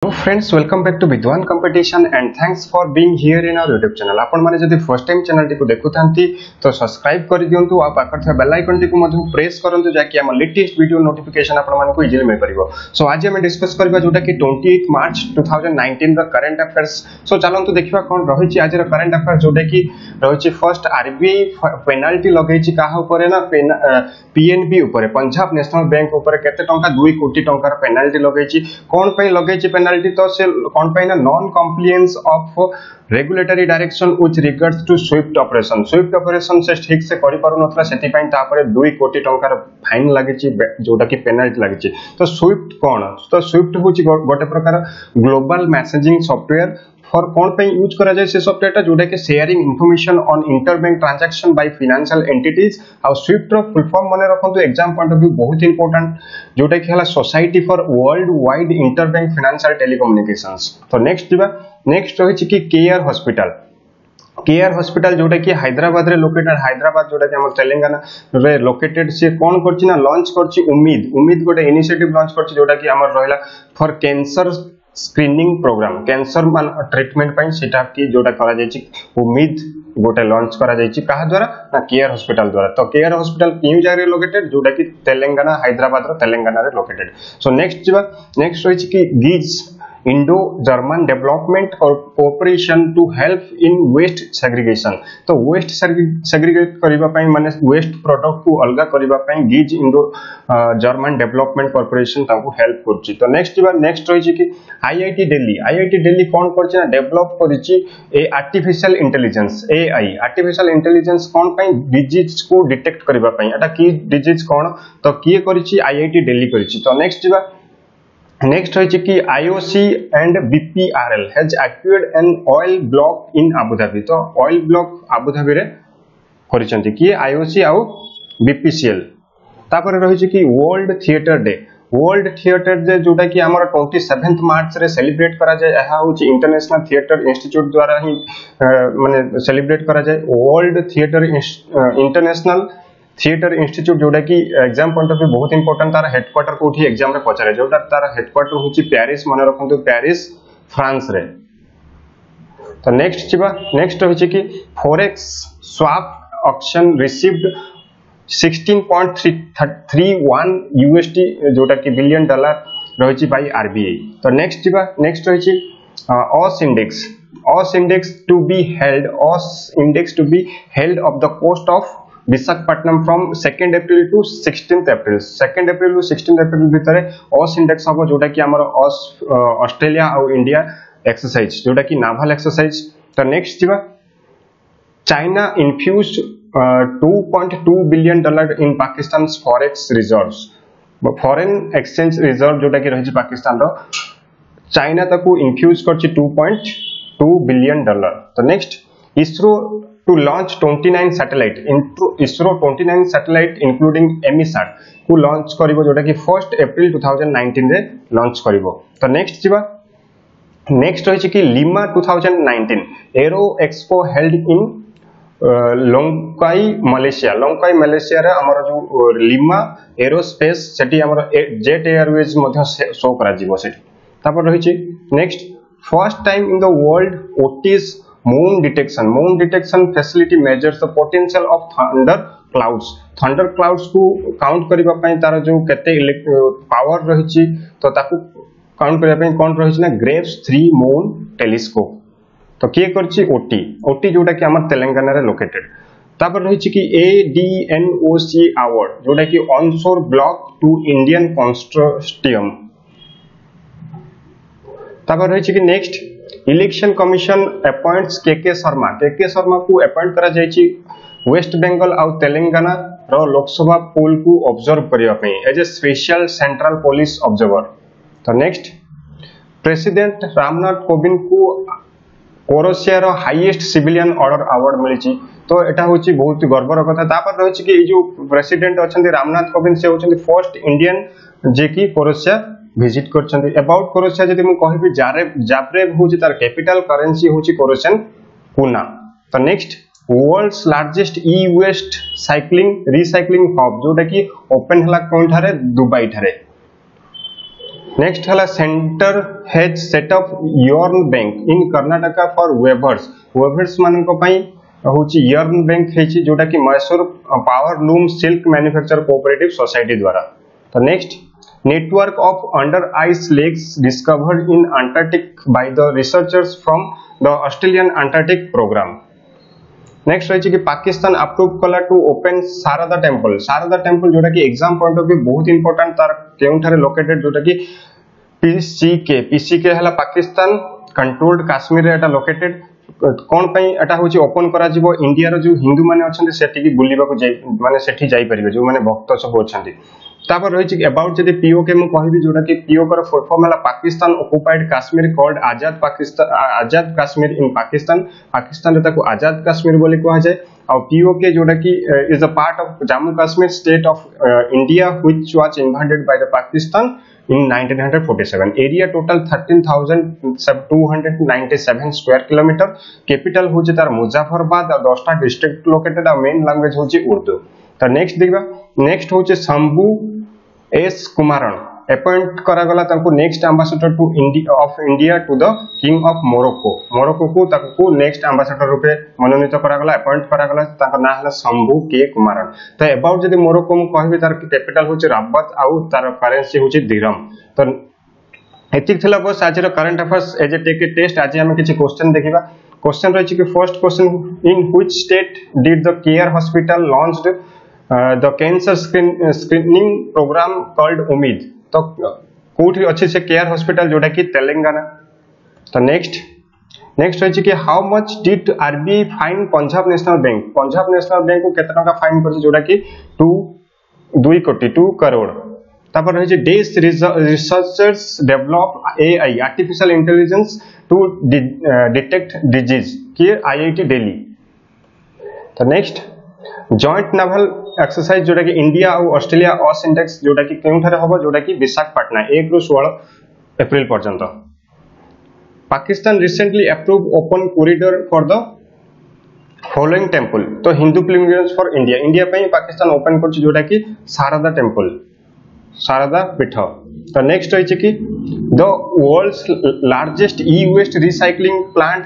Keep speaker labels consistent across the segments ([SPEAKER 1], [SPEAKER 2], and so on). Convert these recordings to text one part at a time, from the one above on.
[SPEAKER 1] Friends, welcome back to VIDWAN COMPETITION and thanks for being here in our YouTube channel. आपण माने जदि first time channel T को देखुथांती तो subscribe कर दियंतु आ पाखर था बेल आइकन टी को मधु प्रेस करंतु जाकि हम लेटेस्ट वीडियो नोटिफिकेशन आपण मान को इजीली मिल परिबो। सो आज हम डिस्कस करबा जोटा कि 28 मार्च 2019 द करंट अफेयर्स। सो चलंतु देखिबा कोन रहिछि आज र करंट अफेयर जोटा कि रहिछि फर्स्ट आरबीआई पेनाल्टी लगैछि काहा ऊपर ना पीएनबी ऊपर पंजाब नेशनल बैंक ऊपर केते टंका 2 कोटी टंका र पेनाल्टी लगैछि कोन पई लगैछि पेनाल्टी तो से कोन पई ना non compliance of regulatory direction which regards to swift operation से ठीक से करि पारु नथला सेति पई तापरे 2 कोटी टंकार फाइन लागिछि जोटा कि पेनाल्टी लागिछि। तो स्विफ्ट कोन तो स्विफ्ट होछि गोटे प्रकार ग्लोबल मैसेजिंग सॉफ्टवेयर फॉर कोन पे यूज करा जाय से सॉफ्टवेयर टा जोटा के sharing information on interbank transaction by financial entities. आ स्विफ्ट रो फुल फॉर्म माने रखंतु एग्जाम पॉइंट ऑफ व्यू बहुत इंपोर्टेंट जोटा कि हला society for world wide interbank financial telecommunications. तो नेक्स्ट रहिछि कि केयर हॉस्पिटल जोटा कि हैदराबाद रे लोकेटेड हैदराबाद जोटा कि हमर तेलंगाना रे लोकेटेड से कोन करछि ना लॉन्च करछि उम्मीद गोटे इनिशिएटिव लॉन्च करछि जोटा कि हमर रहला for cancer screening program cancer मान ट्रीटमेंट पई सेटा की जोटा करा जायछि उम्मीद गोटे लॉन्च करा जायछि काहा द्वारा ना केयर हॉस्पिटल द्वारा। तो केयर हॉस्पिटल न्यू जगह रे लोकेटेड जोटा कि तेलंगाना हैदराबाद रो तेलंगाना रे लोकेटेड। सो नेक्स्ट रहिछि कि गिज इंडो जर्मन डेवलपमेंट और cooperation to help in waste segregation. तो वेस्ट सेग्रीगेट करिबा पई माने वेस्ट प्रोडक्ट को अलगा करिबा पई गिज इंडो जर्मन डेवलपमेंट कॉर्पोरेशन ताको हेल्प करछि। तो नेक्स्ट रहिछि कि आईआईटी दिल्ली कोन करछि ना डेवलप करछि a artificial intelligence AI artificial intelligence कोन पई डिजीज को डिटेक्ट करिबा पई एटा की डिजीज कोन तो किए करछि आईआईटी दिल्ली करछि। तो नेक्स्ट है कि IOC and BPRL has acquired an oil block in Abu Dhabi। तो oil block Abu Dhabi रे करिसंती कि IOC आउ BPCL। तापर रहिछि कि वर्ल्ड थिएटर डे जोटा कि हमर 27 मार्च रे सेलिब्रेट करा जाय। एहा होछि इंटरनेशनल थिएटर इंस्टीट्यूट द्वारा ही माने सेलिब्रेट करा जाय वर्ल्ड इंटरनेशनल थिएटर इंस्टीट्यूट जोटा कि एग्जाम पॉइंट ऑफ व्यू बहुत इंपोर्टेंट। तार हेडक्वार्टर कोठी एग्जाम रे पचारे जोटा तार हेडक्वार्टर होची पेरिस माने रखंतु पेरिस फ्रांस रे। तो नेक्स्ट होची कि forex swap auction received 16.31 USD जोटा कि बिलियन डॉलर रहिछि बाय आरबीआई। तो नेक्स्ट होची OSSindex to be held off the coast of Vishakhapatnam from 2nd April to 16th April 2nd April to 16th April भितरे OSSindex हबो जोटा कि हमर ऑस्ट्रेलिया और इंडिया एक्सरसाइज जोटा कि नावल एक्सरसाइज। तो next China infused $2.2 billion in Pakistan's forex reserves foreign exchange reserve जोटा कि रहिछि पाकिस्तान रो चाइना ताकू इन्फ्यूज करछि $2.2 billion। तो next ISRO to launch 29 satellite ISRO 29 satellite including EMISAT को लॉन्च करिवो जोटा कि 1st April 2019 रे लॉन्च करिवो। तो नेक्स्ट होइछि कि LIMA 2019 Aero Expo held in Langkawi Malaysia रे हमर जो LIMA एरोस्पेस सेठी हमर जेट एयरवेज मध्य शो करा जिवो सेठी। तापर रहिछि next first time in the world OTIS moon detection facility measures the potential of thunder clouds को काउंट करिबा पई तार जो केते पावर रहिछि तो ताकू काउंट करिबा पई कोन रहिछि ना ग्रेव्स 3 मून टेलीस्कोप। तो के करछि ओटी जोटा कि हमर तेलंगाना रे लोकेटेड। तापर रहिछि कि ADNOC अवार्ड जोटा कि onshore block to Indian consortium. तापर रहिछि कि नेक्स्ट इलेक्शन कमिशन अपॉइंट्स के शर्मा को अपॉइंट करा जायछि वेस्ट बंगाल और तेलंगाना रो लोकसभा पोल को ऑब्जर्व करिया पई as a special central police observer. तो नेक्स्ट प्रेसिडेंट रामनाथ कोविंद को कोरोसिया रो हाईएस्ट सिविलियन ऑर्डर अवार्ड मिलिछि। तो एटा होछि बहुत गर्वर कथा। तापर रहिछि कि ए जो प्रेसिडेंट अछंती रामनाथ कोविंद से होछंती फर्स्ट इंडियन जे कि कोरोसिया विजिट करछंती। अबाउट कोरोसिया जदि मु कहबी जाब्रेब होछि तार कैपिटल करेंसी होछि कोरोसियन कुना। तो next world's largest e waste recycling hub जोटा कि ओपन हला कोन थारे दुबई थारे। नेक्स्ट हला centre has set up yarn bank in Karnataka for weavers मान को पई होची यर्न बैंक हेची जोटा कि Mysore power loom silk manufacture cooperative society द्वारा। तो next network of under ice lakes discovered in Antarctic by the researchers from the Australian Antarctic programme. Next रही कि पाकिस्तान अप्रूव कला टू ओपन शारदा टेम्पल जोटा कि एग्जाम पॉइंट ऑफ व्यू बहुत important तार केउठारे लोकेटेड जोटा कि पीसीके हला पाकिस्तान कंट्रोल्ड कश्मीर रे एटा लोकेटेड कोन पई एटा होची ओपन करा जिवो इंडिया रो जो हिंदू माने अछंती सेठी की बुलिबा को जाई माने सेठी जाई परिबे जो माने भक्त सब अछंती। तापर रही कि अबाउट जदि पीओके मु कहबी जोटा कि पीओके रो फुल फॉर्म हला पाकिस्तान ऑक्युपाइड कश्मीर कॉल्ड आजाद कश्मीर इन पाकिस्तान रे ताको आजाद कश्मीर बोली कहा जाय। और पीओके जोटा कि is a part of Jammu Kashmir state of India which was invaded by the Pakistan in 1947 area total 13,297 square kilometer capital होची तार मुजफ्फराबाद और 10टा डिस्ट्रिक्ट लोकेटेड और मेन लैंग्वेज होची उर्दू। तो नेक्स्ट देखबा नेक्स्ट होची शंभू एस कुमारन अपॉइंट करा गला ताको next ambassador to India to the king of Morocco को ताको नेक्स्ट एम्बेसडर रूपे मनोनीत करा गला अपॉइंट करा गला ताका नाम हला शंभू के कुमारन। तो अबाउट जदि मोरक्को मु कहबी तार कैपिटल होची राबात आउ तार करेंसी होची दिरहम। तो एतिक थिला बस आज रो current affairs as a tech test आज हम किछि क्वेश्चन देखिबा। क्वेश्चन रही कि first question in which state did the care hospital launched the cancer screening program called Ummeed. तो कोठी अच्छे से केयर हॉस्पिटल जोटा कि तेलंगाना। तो नेक्स्ट रही कि how much did RBI fine Punjab national bank को केते टका फाइन करछि जोटा कि 2 करोड़। तापर रही डेस researchers develop AI artificial intelligence to detect disease कि आईआईटी दिल्ली। तो नेक्स्ट जॉइंट नावल एक्सरसाइज जोटा कि इंडिया और ऑस्ट्रेलिया OSSSC जोटा कि केउठारे होबो जोटा कि विशाखापट्टनम 1 ରୁ 16 अप्रैल पर्यंत। Pakistan recently approve open corridor for the following temple. तो हिंदू पिलग्रिमेज फॉर इंडिया पे पाकिस्तान ओपन करछि जोटा कि शारदा टेंपल शारदा पीठ। तो नेक्स्ट रही कि the world's largest e waste recycling plant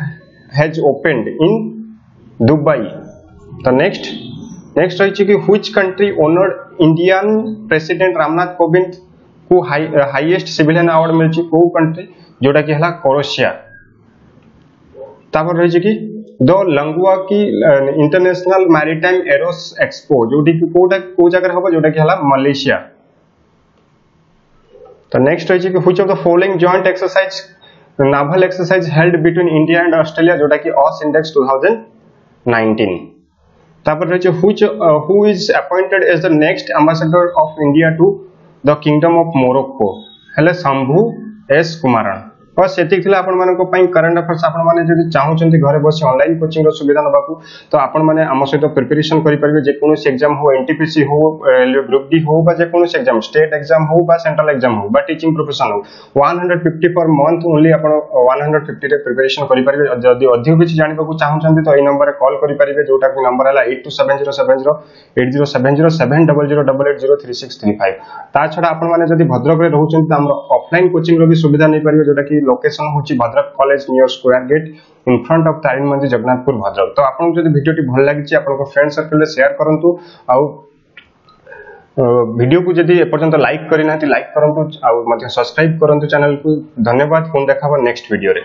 [SPEAKER 1] has opened in Dubai. तो नेक्स्ट रही कि which country honoured Indian president Ramnath Kovind को हाईएस्ट सिविलियन अवार्ड मिलछि को कंट्री जोटा कि हला क्रोएशिया। तापर रही कि the Langkawi international maritime aero expo जोटी कि को जगह होबो जोटा कि हला मलेशिया। तो नेक्स्ट रही कि which of the following joint exercise naval exercise held between India and Australia जोटा कि OSSSC 2019। तापर रही who is appointed as the next ambassador of India to the kingdom of Morocco हेले शंभू एस कुमारन। बस एतिक थिला आपण मानको पई करंट अफेयर्स आपण माने जदि चाहउचंती घरे बसी ऑनलाइन कोचिंग रो सुविधा नबाकू तो आपण माने हम सहित प्रिपरेशन करि परबे जे कोनोस एग्जाम हो एनटीपीसी हो ग्रुप डी हो बा जे कोनोस एग्जाम स्टेट एग्जाम हो बा सेंट्रल एग्जाम हो बा टीचिंग प्रोफेशन हो 150 पर मंथ ओनली आपण 150 रे प्रिपरेशन करि परबे। जदि अधिक किछि जानिबाकू चाहउचंती तो ए नंबर रे कॉल करि परबे जोटा कि नंबर हला 8270708070880365। ता छडा आपण माने जदि भद्रक रे रहउचंती त हमर ऑफलाइन कोचिंग रो भी सुविधा नै परबे जोटा कि लोकेशन होची Bhadrak college near square get in front of Tarini मंदिर जगन्नाथपुर भद्रक। तो आपन जदि वीडियो टी भल लागिछि आपन को फ्रेंड सर्कल रे शेयर करंतु आ वीडियो को जदि ए पर्यंत लाइक करिनाथि लाइक करंतु आ मते सब्सक्राइब करंतु चैनल को। धन्यवाद। पुन देखाबो नेक्स्ट वीडियो रे।